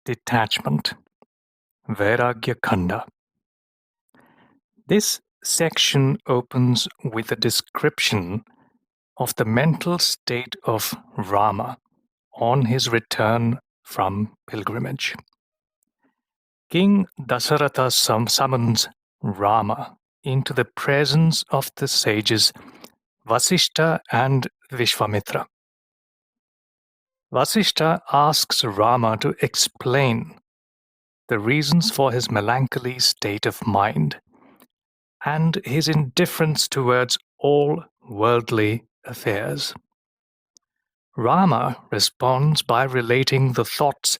detachment, Vairagya Khanda. This section opens with a description of the mental state of Rama on his return from pilgrimage. King Dasaratha summons Rama into the presence of the sages Vasistha and Vishwamitra. Vasistha asks Rama to explain the reasons for his melancholy state of mind and his indifference towards all worldly affairs. Rama responds by relating the thoughts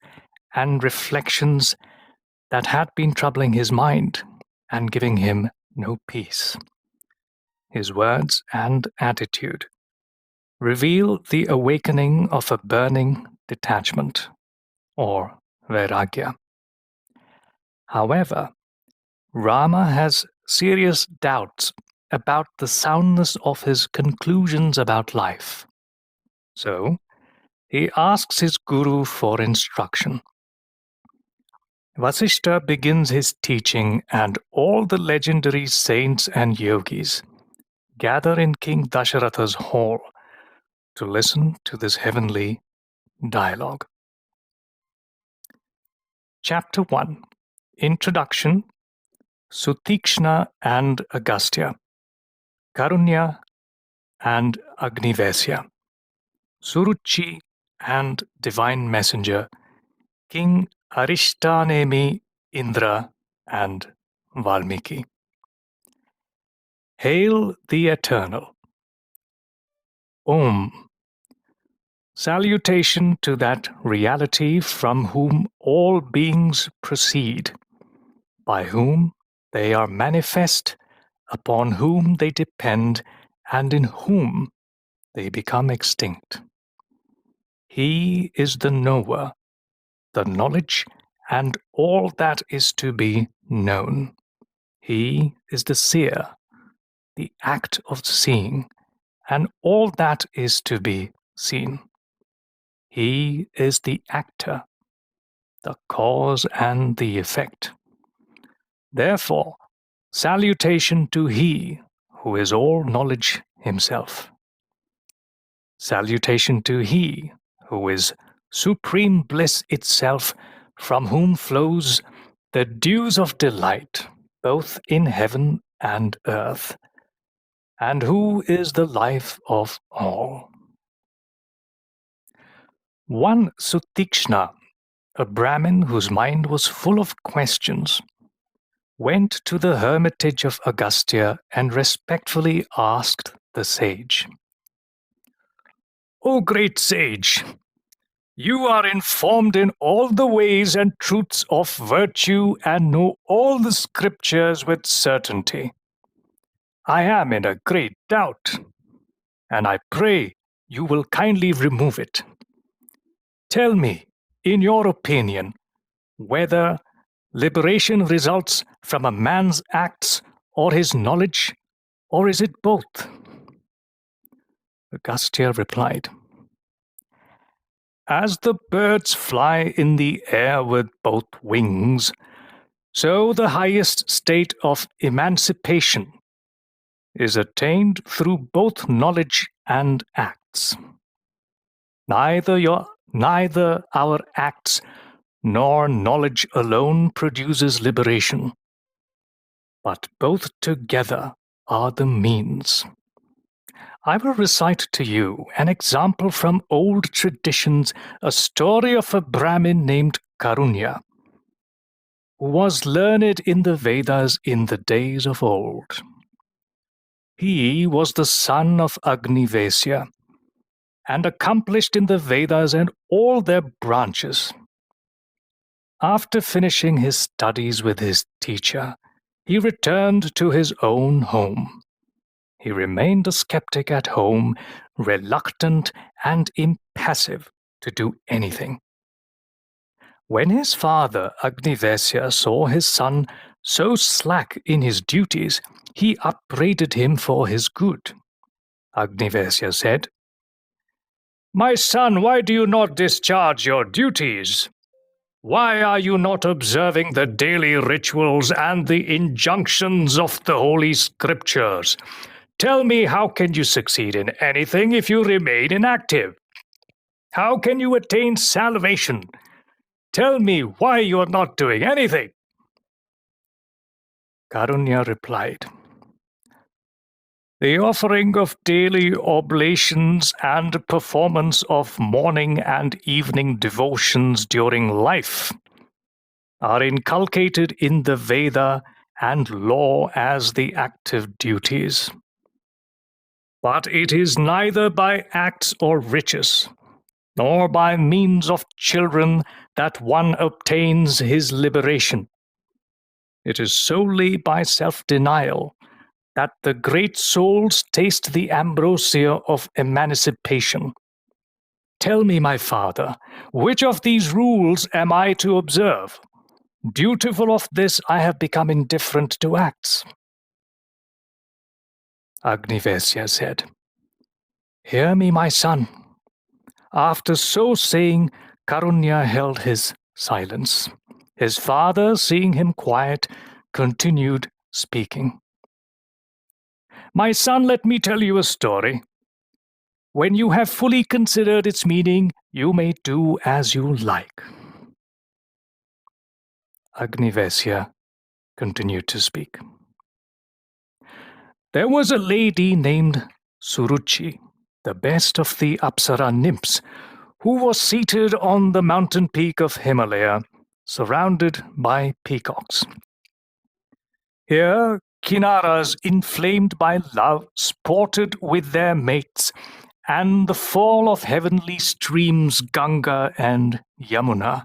and reflections that had been troubling his mind and giving him no peace. His words and attitude reveal the awakening of a burning detachment, or vairagya. However, Rama has serious doubts about the soundness of his conclusions about life. So, he asks his guru for instruction. Vasistha begins his teaching, and all the legendary saints and yogis gather in King Dasharatha's hall to listen to this heavenly dialogue. Chapter 1. Introduction, Sutikshna and Agastya, Karunya and Agnivesya, Suruchi and Divine Messenger, King Aristanemi, Indra, and Valmiki. Hail the Eternal. Om. Salutation to that reality from whom all beings proceed, by whom they are manifest, upon whom they depend, and in whom they become extinct. He is the knower, the knowledge, and all that is to be known. He is the seer, the act of seeing, and all that is to be seen. He is the actor, the cause and the effect. Therefore, salutation to He who is all knowledge himself. Salutation to He who is supreme bliss itself, from whom flows the dews of delight, both in heaven and earth, and who is the life of all. One Sutikshna, a Brahmin whose mind was full of questions, went to the hermitage of Agastya and respectfully asked the sage, "O great sage, you are informed in all the ways and truths of virtue and know all the scriptures with certainty. I am in a great doubt, and I pray you will kindly remove it. Tell me, in your opinion, whether liberation results from a man's acts or his knowledge, or is it both?" Agastya replied, "As the birds fly in the air with both wings, so the highest state of emancipation is attained through both knowledge and acts. Neither our acts nor knowledge alone produces liberation, but both together are the means. I will recite to you an example from old traditions, a story of a Brahmin named Karunya, who was learned in the Vedas in the days of old. He was the son of Agnivesya and accomplished in the Vedas and all their branches. After finishing his studies with his teacher, he returned to his own home. He remained a skeptic at home, reluctant and impassive to do anything. When his father, Agnivesya, saw his son so slack in his duties, he upbraided him for his good. Agnivesya said, "My son, why do you not discharge your duties? Why are you not observing the daily rituals and the injunctions of the Holy Scriptures? Tell me, how can you succeed in anything if you remain inactive? How can you attain salvation? Tell me why you are not doing anything. Karunya replied, The offering of daily oblations and performance of morning and evening devotions during life are inculcated in the Veda and law as the active duties. But it is neither by acts or riches, nor by means of children that one obtains his liberation. It is solely by self-denial that the great souls taste the ambrosia of emancipation. Tell me, my father, which of these rules am I to observe? Dutiful of this, I have become indifferent to acts. Agnivesya said, Hear me, my son. After so saying, Karunya held his silence. His father, seeing him quiet, continued speaking. My son, let me tell you a story. When you have fully considered its meaning, you may do as you like. Agnivesya continued to speak. There was a lady named Suruchi, the best of the Apsara nymphs, who was seated on the mountain peak of Himalaya, surrounded by peacocks. Here, Kinnaras, inflamed by love, sported with their mates, and the fall of heavenly streams Ganga and Yamuna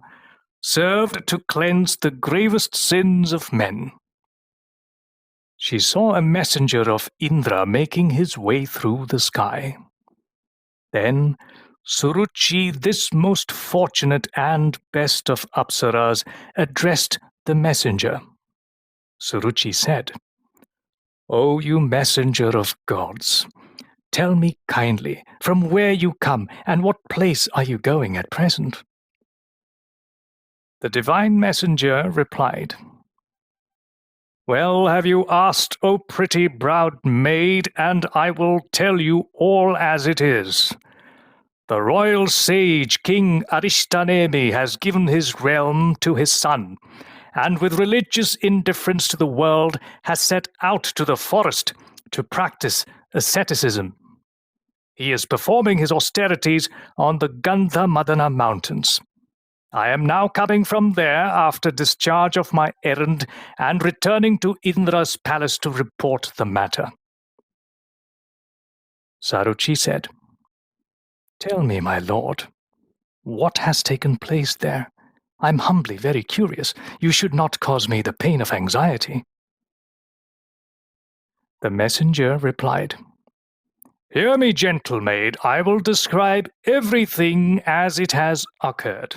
served to cleanse the gravest sins of men. She saw a messenger of Indra making his way through the sky. Then Suruchi, this most fortunate and best of Apsaras, addressed the messenger. Suruchi said, O you messenger of gods, tell me kindly from where you come and what place are you going at present? The divine messenger replied, Well, have you asked, O pretty-browed maid, and I will tell you all as it is. The royal sage King Aristanemi has given his realm to his son, and with religious indifference to the world has set out to the forest to practice asceticism. He is performing his austerities on the Gandha Madana mountains. I am now coming from there after discharge of my errand and returning to Indra's palace to report the matter. Suruchi said, Tell me, my lord, what has taken place there? I'm humbly very curious. You should not cause me the pain of anxiety. The messenger replied, Hear me, gentle maid, I will describe everything as it has occurred.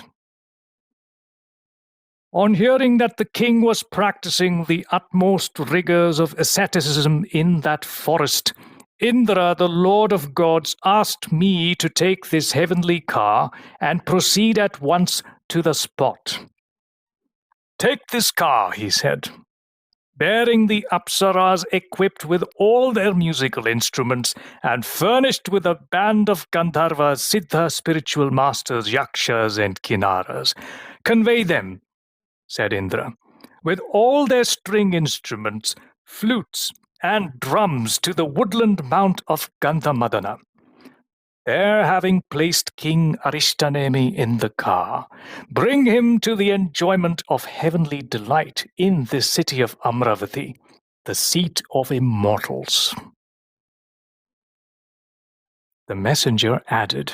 On hearing that the king was practicing the utmost rigors of asceticism in that forest, Indra, the Lord of gods, asked me to take this heavenly car and proceed at once to the spot. Take this car, he said, bearing the Apsaras equipped with all their musical instruments and furnished with a band of Gandharvas, Siddha spiritual masters, Yakshas and Kinnaras. Convey them, said Indra, with all their string instruments, flutes, and drums to the woodland mount of Gandhamadana. There, having placed King Aristanemi in the car, bring him to the enjoyment of heavenly delight in the city of Amravati, the seat of immortals. The messenger added,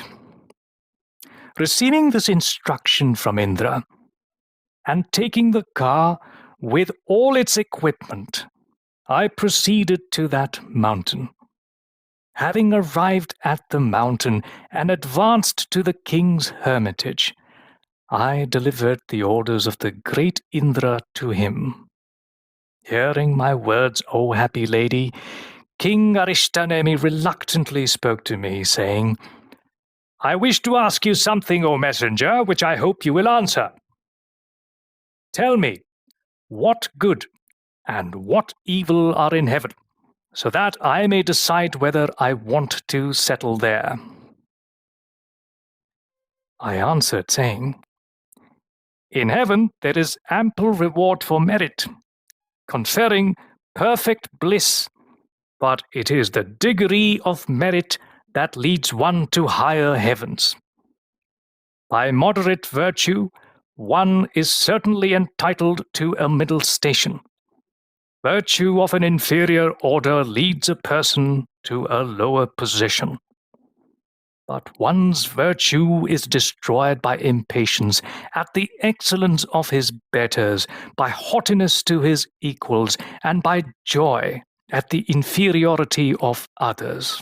Receiving this instruction from Indra, and taking the car with all its equipment, I proceeded to that mountain. Having arrived at the mountain and advanced to the king's hermitage, I delivered the orders of the great Indra to him. Hearing my words, O happy lady, King Aristanemi reluctantly spoke to me, saying, I wish to ask you something, O messenger, which I hope you will answer. Tell me, what good and what evil are in heaven, so that I may decide whether I want to settle there." I answered, saying, "In heaven there is ample reward for merit, conferring perfect bliss, but it is the degree of merit that leads one to higher heavens. By moderate virtue, one is certainly entitled to a middle station. Virtue of an inferior order leads a person to a lower position. But one's virtue is destroyed by impatience at the excellence of his betters, by haughtiness to his equals, and by joy at the inferiority of others.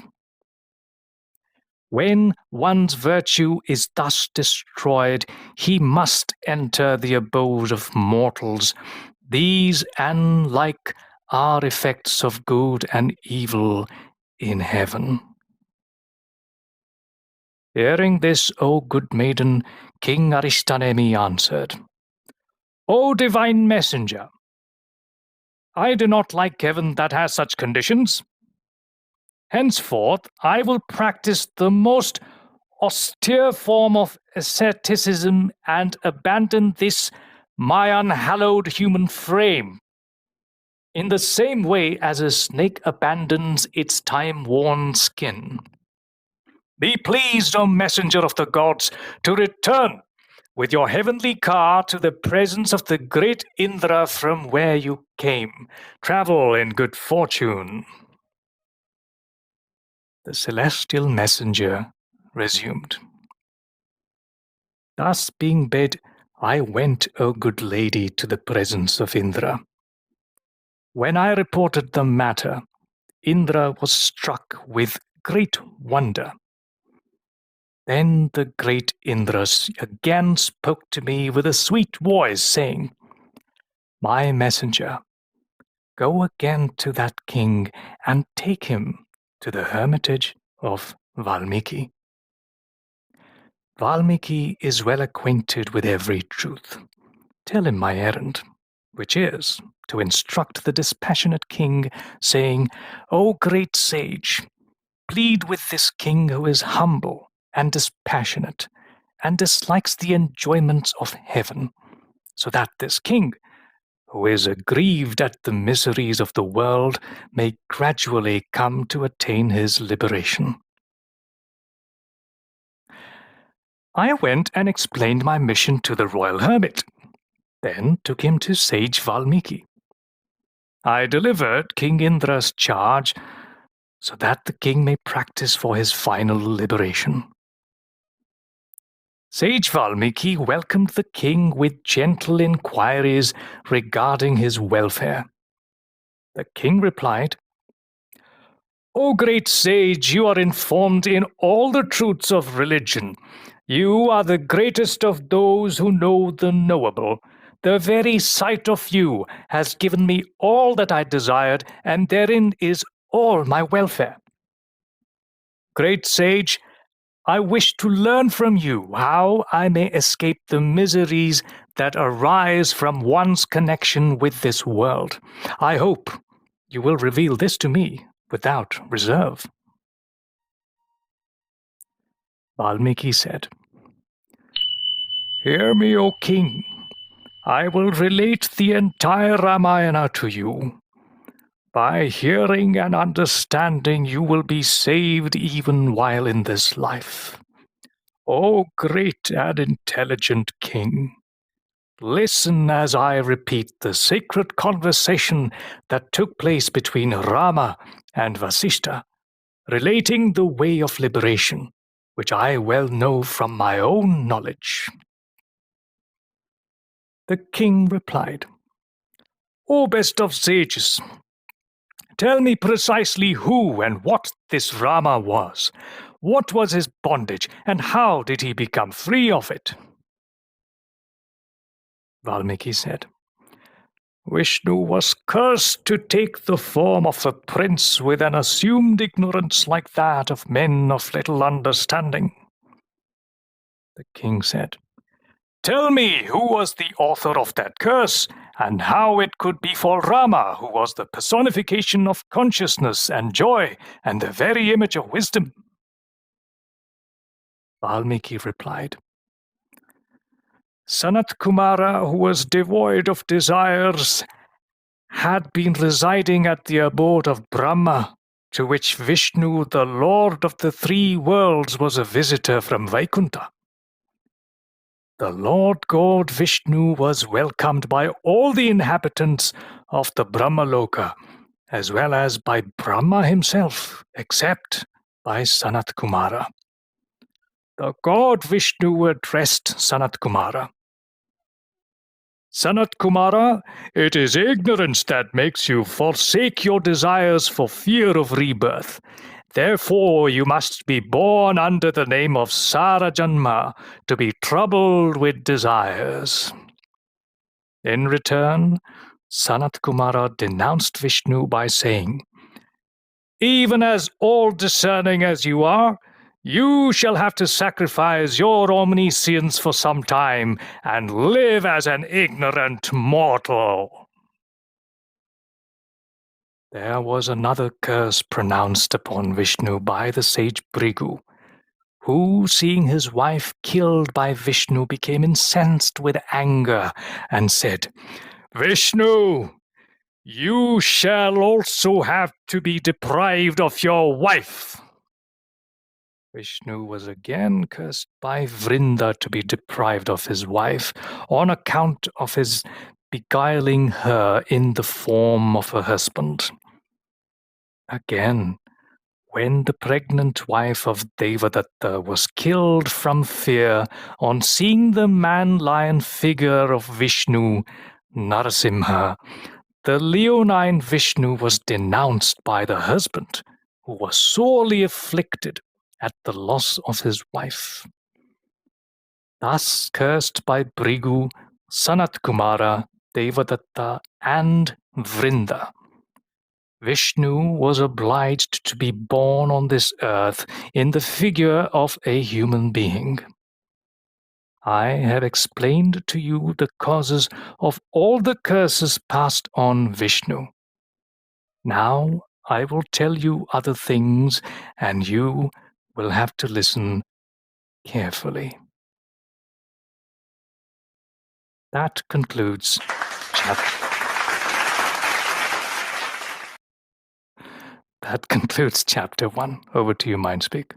When one's virtue is thus destroyed, he must enter the abode of mortals. These and like are effects of good and evil in heaven." Hearing this, O good maiden, King Aristanemi answered, "O divine messenger, I do not like heaven that has such conditions. Henceforth, I will practice the most austere form of asceticism and abandon this my unhallowed human frame, in the same way as a snake abandons its time-worn skin. Be pleased, O messenger of the gods, to return with your heavenly car to the presence of the great Indra from where you came. Travel in good fortune." The celestial messenger resumed, "Thus being bid, I went, O good lady, to the presence of Indra. When I reported the matter, Indra was struck with great wonder. Then the great Indra again spoke to me with a sweet voice, saying, 'My messenger, go again to that king and take him to the hermitage of Valmiki. Valmiki is well acquainted with every truth. Tell him my errand, which is to instruct the dispassionate king, saying, O great sage, plead with this king who is humble and dispassionate, and dislikes the enjoyments of heaven, so that this king, who is aggrieved at the miseries of the world, may gradually come to attain his liberation.' I went and explained my mission to the royal hermit, then took him to sage Valmiki. I delivered King Indra's charge so that the king may practice for his final liberation. Sage Valmiki welcomed the king with gentle inquiries regarding his welfare. The king replied, O great sage, you are informed in all the truths of religion. You are the greatest of those who know the knowable. The very sight of you has given me all that I desired, and therein is all my welfare. Great sage, I wish to learn from you how I may escape the miseries that arise from one's connection with this world. I hope you will reveal this to me without reserve." Valmiki said, "Hear me, O king. I will relate the entire Ramayana to you. By hearing and understanding, you will be saved even while in this life. O great and intelligent king, listen as I repeat the sacred conversation that took place between Rama and Vasistha, relating the way of liberation, which I well know from my own knowledge." The king replied, "O best of sages, tell me precisely who and what this Rama was. What was his bondage, and how did he become free of it?" Valmiki said, "Vishnu was cursed to take the form of a prince with an assumed ignorance like that of men of little understanding." The king said, Tell me who was the author of that curse, and how it could befall Rama, who was the personification of consciousness and joy, and the very image of wisdom. Valmiki replied, Sanat Kumara, who was devoid of desires, had been residing at the abode of Brahma, to which Vishnu, the Lord of the three worlds, was a visitor from Vaikuntha. The Lord God Vishnu was welcomed by all the inhabitants of the Brahmaloka, as well as by Brahma himself, except by Sanat Kumara. The God Vishnu addressed Sanat Kumara. Sanat Kumara, it is ignorance that makes you forsake your desires for fear of rebirth. Therefore you must be born under the name of Sarajanma to be troubled with desires. In return, Sanat Kumara denounced Vishnu by saying, Even as all-discerning as you are, you shall have to sacrifice your omniscience for some time and live as an ignorant mortal. There was another curse pronounced upon Vishnu by the sage Brigu, who, seeing his wife killed by Vishnu, became incensed with anger and said, Vishnu, you shall also have to be deprived of your wife. Vishnu was again cursed by Vrinda to be deprived of his wife on account of his beguiling her in the form of a husband. Again, when the pregnant wife of Devadatta was killed from fear on seeing the man-lion figure of Vishnu, Narasimha, the leonine Vishnu was denounced by the husband, who was sorely afflicted at the loss of his wife. Thus cursed by Brigu, Sanat Kumara, Devadatta, and Vrinda, Vishnu was obliged to be born on this earth in the figure of a human being. I have explained to you the causes of all the curses passed on Vishnu. Now I will tell you other things, and you will have to listen carefully. That concludes chapter 1. Over to you, Mindspeak.